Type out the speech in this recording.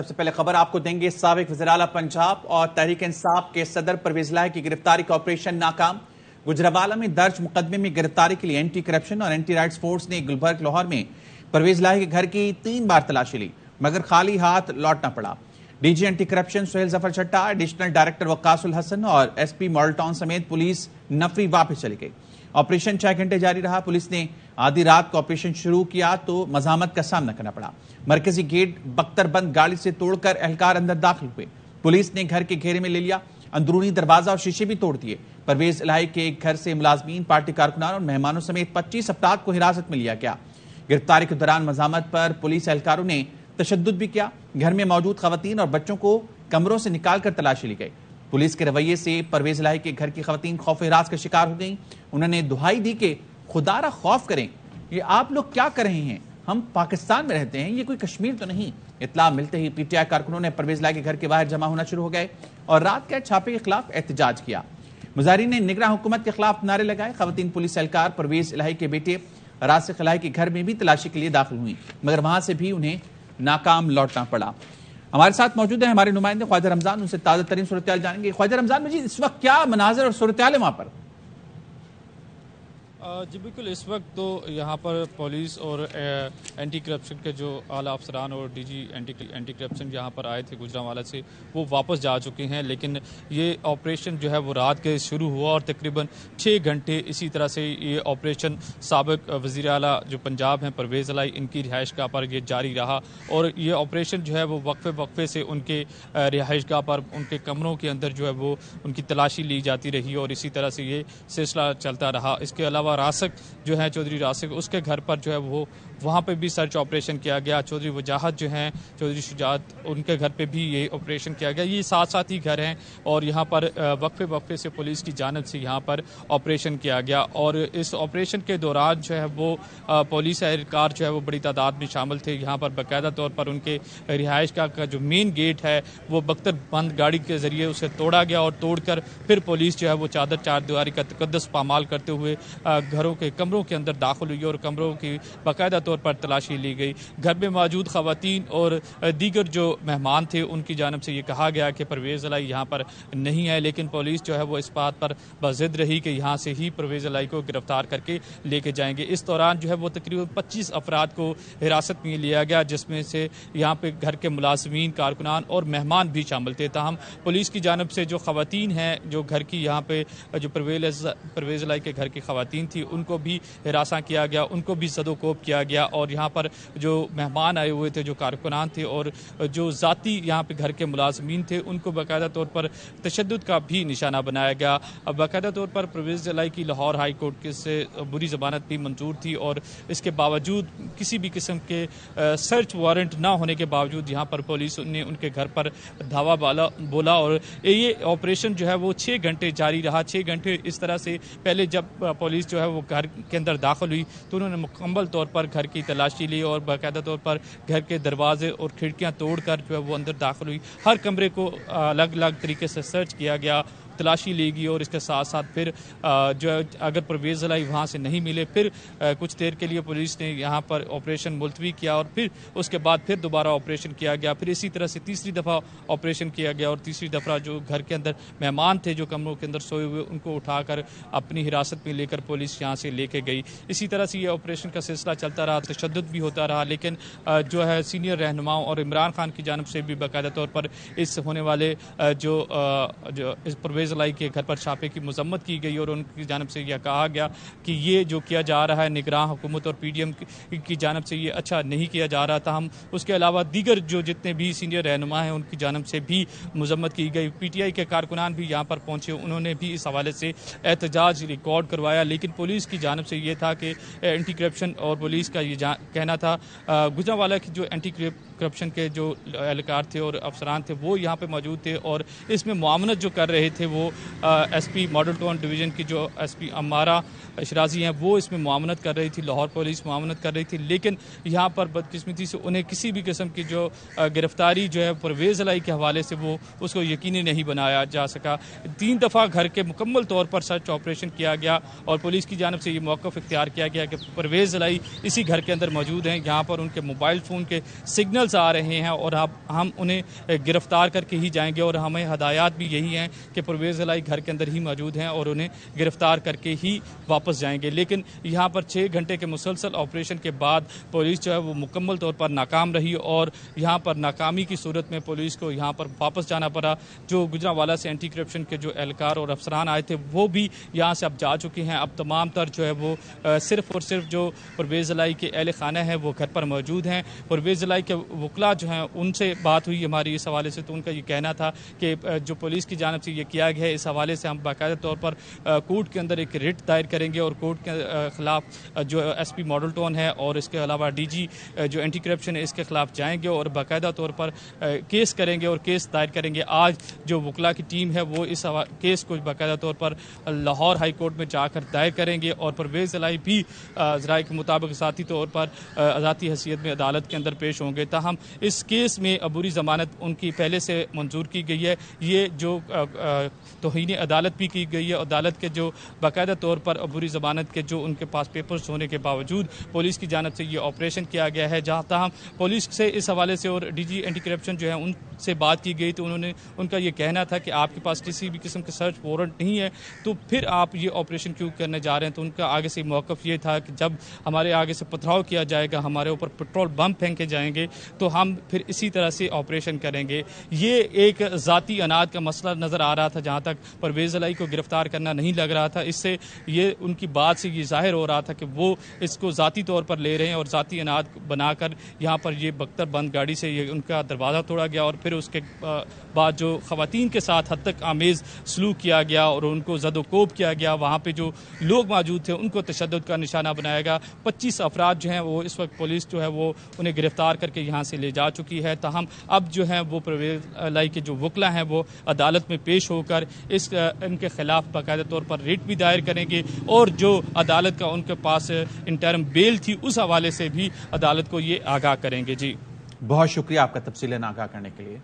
सबसे पहले खबर आपको देंगे। साबिक वज़ीर-ए-आला पंजाब और तहरीक इंसाफ के सदर परवेज इलाही की गिरफ्तारी का ऑपरेशन नाकाम। गुजरावाला में दर्ज मुकदमे में गिरफ्तारी के लिए एंटी करप्शन और एंटी राइट्स फोर्स ने गुलबर्ग लाहौर में परवेज इलाही के घर की 3 बार तलाशी ली, मगर खाली हाथ लौटना पड़ा। DG anti corruption Suhail Zafar Chatta, additional director Waqas ul Hassan और एसपी मॉडल टाउन समेत पुलिस नफरी वापस चली गई। ऑपरेशन 6 घंटे जारी रहा। पुलिस ने आधी रात को ऑपरेशन शुरू किया तो मजामत का सामना करना पड़ा। मरकजी गेट बख्तरबंद गाड़ी से तोड़कर एहलकार अंदर दाखिल हुए। पुलिस ने घर के घेरे में ले लिया, अंदरूनी दरवाजा और शीशे भी तोड़ दिए। परवेज इलाही के एक घर से मुलाजमीन, पार्टी कारकुनान और मेहमानों समेत 25 अफराद को हिरासत में लिया गया। गिरफ्तारी के दौरान मजामत पर पुलिस एहलकारों ने तशद्दुद भी किया। घर में मौजूद खवातीन और बच्चों को कमरों से निकालकर तलाशी ली गई। पुलिस के रवैये से परवेज इलाही के घर की खवातीन खौफ हिरास का शिकार हो गई। उन्होंने दुहाई दी कि खुदारा खौफ करें, ये आप लोग क्या कर रहे हैं, हम पाकिस्तान में रहते हैं, ये कोई कश्मीर तो नहीं। इत्ला मिलते ही पीटीआई कारकुनों ने परवेज इलाही के घर के बाहर जमा होना शुरू हो गए और रात के छापे के खिलाफ एहतजाज किया। मुजाहिरीन ने निगरान हुकूमत के खिलाफ नारे लगाए। खवातीन पुलिस एहलकार परवेज इलाही के बेटे रासिक इलाही के घर में भी तलाशी के लिए दाखिल हुई, मगर वहां से भी उन्हें नाकाम लौटना पड़ा। हमारे साथ मौजूद है हमारे नुमाइंदे ख्वाजा रमजान, उनसे ताजा तरीन सूरत हाल जानेंगे। ख्वाजा रमजान में जी, इस वक्त क्या मनाजर और सूरत हाल है वहां पर? जी बिल्कुल, इस वक्त तो यहाँ पर पुलिस और एंटी करप्शन के जो आला अफसरान और डीजी एंटी करप्शन यहाँ पर आए थे गुजरांवाला से, वो वापस जा चुके हैं। लेकिन ये ऑपरेशन जो है वो रात के शुरू हुआ और तकरीबन 6 घंटे इसी तरह से ये ऑपरेशन साबिक वज़ीर आला जो पंजाब हैं परवेज इलाही, इनकी रिहाइशगाह पर ये जारी रहा। और ये ऑपरेशन जो है वो वक्फे से उनके रिहाइशगाह पर उनके कमरों के अंदर जो है वो उनकी तलाशी ली जाती रही और इसी तरह से ये सिलसिला चलता रहा। इसके अलावा रासिक जो है, चौधरी रासिक, उसके घर पर जो है वो वहाँ पे भी सर्च ऑपरेशन किया गया। चौधरी वजाहत जो हैं, चौधरी शुजात, उनके घर पे भी ये ऑपरेशन किया गया। ये साथ साथ ही घर हैं और यहाँ पर वक्फे से पुलिस की जानिब से यहाँ पर ऑपरेशन किया गया। और इस ऑपरेशन के दौरान जो है वो पुलिस एहलकार जो है वो बड़ी तादाद में शामिल थे। यहाँ पर बाकायदा तौर पर उनके रिहाइश का जो मेन गेट है वो बख्तरबंद गाड़ी के जरिए उसे तोड़ा गया और तोड़कर फिर पुलिस जो है वो चार दीवारी का तकद्दुस पामाल करते हुए घरों के कमरों के अंदर दाखिल हुई और कमरों की बाकायदा तौर पर तलाशी ली गई। घर में मौजूद खवातीन और दीगर जो मेहमान थे उनकी जानिब से ये कहा गया कि परवेज इलाही यहाँ पर नहीं है, लेकिन पुलिस जो है वो इस बात पर बज़िद रही कि यहाँ से ही परवेज इलाही को गिरफ्तार करके लेके जाएंगे। इस दौरान जो है वो तकरीबन 25 अफराद को हिरासत में लिया गया, जिसमें से यहाँ पे घर के मुलाजमीन, कारकुनान और मेहमान भी शामिल थे। ताहम पुलिस की जानिब से जो खवातीन हैं, जो घर की यहाँ पे जो परवेज इलाही के घर की खवातीन थी, उनको भी हिरासा किया गया, उनको भी सदोकोप किया गया। और यहाँ पर जो मेहमान आए हुए थे, जो कारकुनान थे और जो ज़ाती यहाँ पे घर के मुलाजमीन थे, उनको बाकायदा तौर पर तशद्दुद का भी निशाना बनाया गया। बाकायदा तौर पर परवेज इलाही की लाहौर हाई कोर्ट के से बुरी ज़मानत भी मंजूर थी और इसके बावजूद किसी भी किस्म के सर्च वारंट ना होने के बावजूद यहाँ पर पुलिस ने उनके घर पर धावा बोला और ये ऑपरेशन जो है वो 6 घंटे जारी रहा। 6 घंटे इस तरह से पहले जब पुलिस जो है वो घर के अंदर दाखिल हुई तो उन्होंने मुकम्मल तौर पर घर की तलाशी ली और बाकायदा तौर पर घर के दरवाजे और खिड़कियां तोड़कर जो है वो अंदर दाखिल हुई। हर कमरे को अलग अलग तरीके से सर्च किया गया, तलाशी ली गई और इसके साथ साथ फिर जो अगर परवेज इलाही वहाँ से नहीं मिले, फिर कुछ देर के लिए पुलिस ने यहाँ पर ऑपरेशन मुलतवी किया और फिर उसके बाद फिर दोबारा ऑपरेशन किया गया। फिर इसी तरह से तीसरी दफ़ा ऑपरेशन किया गया और तीसरी दफ़ा जो घर के अंदर मेहमान थे, जो कमरों के अंदर सोए हुए, उनको उठाकर अपनी हिरासत में लेकर पुलिस यहाँ से लेके गई। इसी तरह से ये ऑपरेशन का सिलसिला चलता रहा, तशद्दुद भी होता रहा। लेकिन जो है सीनियर रहनुमाओं और इमरान खान की जानिब से भी बाकायदा तौर पर इस होने वाले जो इस परवेज इलाही के घर पर छापे की मजम्मत की गई और उनकी जानिब से यह कहा गया कि ये जो किया जा रहा है निगरान हुकूमत और पीडीएम की जानिब से ये अच्छा नहीं किया जा रहा था। हम उसके अलावा दीगर जो जितने भी सीनियर रहनुमा हैं उनकी जानिब से भी मजम्मत की गई। पीटीआई के कारकुनान भी यहाँ पर पहुंचे, उन्होंने भी इस हवाले से एहतजाज रिकॉर्ड करवाया। लेकिन पुलिस की जानिब से ये था कि एंटी करप्शन और पुलिस का ये कहना था, गुजरांवाला की जो एंटी करप्शन के जो एहलकार थे और अफसरान थे वो यहाँ पे मौजूद थे और इसमें मुआवनत जो कर रहे थे वो SP मॉडल टाउन डिवीज़न की जो SP अमारा शराजी हैं वो इसमें मुआवनत कर रही थी, लाहौर पुलिस मुआवनत कर रही थी, लेकिन यहाँ पर बदकिस्मती से उन्हें किसी भी किस्म की जो गिरफ्तारी जो है परवेज़ अलाई के हवाले से वो उसको यकीनी नहीं बनाया जा सका। 3 दफ़ा घर के मुकम्मल तौर पर सर्च ऑपरेशन किया गया और पुलिस की जानिब से ये मौक़िफ़ इख्तियार किया गया कि परवेज़ अलाई इसी घर के अंदर मौजूद हैं। यहाँ पर उनके मोबाइल फ़ोन के सिग्नल्स आ रहे हैं और अब हम उन्हें गिरफ्तार करके ही जाएंगे और हमें हदायत भी यही हैं कि परवेज़ अलाई घर के अंदर ही मौजूद हैं और उन्हें गिरफ्तार करके ही वापस जाएंगे। लेकिन यहाँ पर 6 घंटे के मुसलसल ऑपरेशन के बाद पुलिस जो है वो मुकम्मल तौर पर नाकाम रही और यहाँ पर नाकामी की सूरत में पुलिस को यहाँ पर वापस जाना पड़ा। जो गुजरांवाला से एंटी करप्शन के जो एहलकार और अफसरान आए थे वो भी यहाँ से अब जा चुके हैं। अब तमाम तर जो है वो सिर्फ और सिर्फ जो परवेज़ अलाई के अहल खाना है वो घर पर मौजूद हैं। परवेज़ अलाई के वकला जो हैं उनसे बात हुई हमारी इस हवाले से, तो उनका ये कहना था कि जो पुलिस की जानिब से ये किया गया है इस हवाले से हम बाकायदा तौर पर कोर्ट के अंदर एक रिट दायर करेंगे और कोर्ट के खिलाफ जो SP मॉडल टाउन है और इसके अलावा DG जो एंटी करप्शन है इसके खिलाफ जाएंगे और बाकायदा तौर पर केस करेंगे और केस दायर करेंगे। आज जो वकला की टीम है वो इस केस को बाकायदा तौर पर लाहौर हाई कोर्ट में जाकर दायर करेंगे और परवेज़ अलाई भी ज़राए के मुताबिक ज़ाती तौर पर ज़ाती हैसियत में अदालत के अंदर पेश होंगे। ताहम इस केस में अबूरी ज़मानत उनकी पहले से मंजूर की गई है। ये जो तौहीन अदालत भी की गई है। अदालत के जो बाकायदा तौर पर अबूरी ज़मानत के जो उनके पास पेपर्स होने के बावजूद पुलिस की जानिब से ये ऑपरेशन किया गया है। जहाँ तहाँ पुलिस से इस हवाले से और DG एंटी करप्शन जो है उनसे बात की गई तो उनका ये कहना था कि आपके पास किसी भी किस्म का सर्च वारंट नहीं है तो फिर आप ये ऑपरेशन क्यों करने जा रहे हैं। तो उनका आगे से मौक़िफ़ ये था कि जब हमारे आगे से पथराव किया जाएगा, हमारे ऊपर पेट्रोल बम फेंके जाएंगे तो हम फिर इसी तरह से ऑपरेशन करेंगे। ये एक ज़ाती अनाद का मसला नज़र आ रहा था जहाँ तक परवेज़ अलाई को गिरफ्तार करना नहीं लग रहा था। इससे ये उनकी बात से ये ज़ाहिर हो रहा था कि वो इसको ज़ाती तौर पर ले रहे हैं और ज़ाती अनाद बनाकर यहाँ पर ये बख्तर बंद गाड़ी से ये उनका दरवाज़ा तोड़ा गया और फिर उसके बाद जो ख़वातीन के साथ हद तक आमेज़ सलूक किया गया और उनको ज़दोकोब किया गया। वहाँ पे जो लोग मौजूद थे उनको तशद्दुद का निशाना बनाया गया। 25 अफराद जो हैं वो इस वक्त पुलिस जो है वो उन्हें गिरफ्तार करके यहाँ से ले जा चुकी है। ताहम अब जो है वो परवेज़ अलाई के जो वकला हैं वो अदालत में पेश होकर इनके खिलाफ बाकायदा तौर पर रिट भी दायर करेंगे और जो अदालत का उनके पास इंटरिम बेल थी उस हवाले से भी अदालत को ये आगाह करेंगे। जी बहुत शुक्रिया आपका तफसीलन आगाह करने के लिए।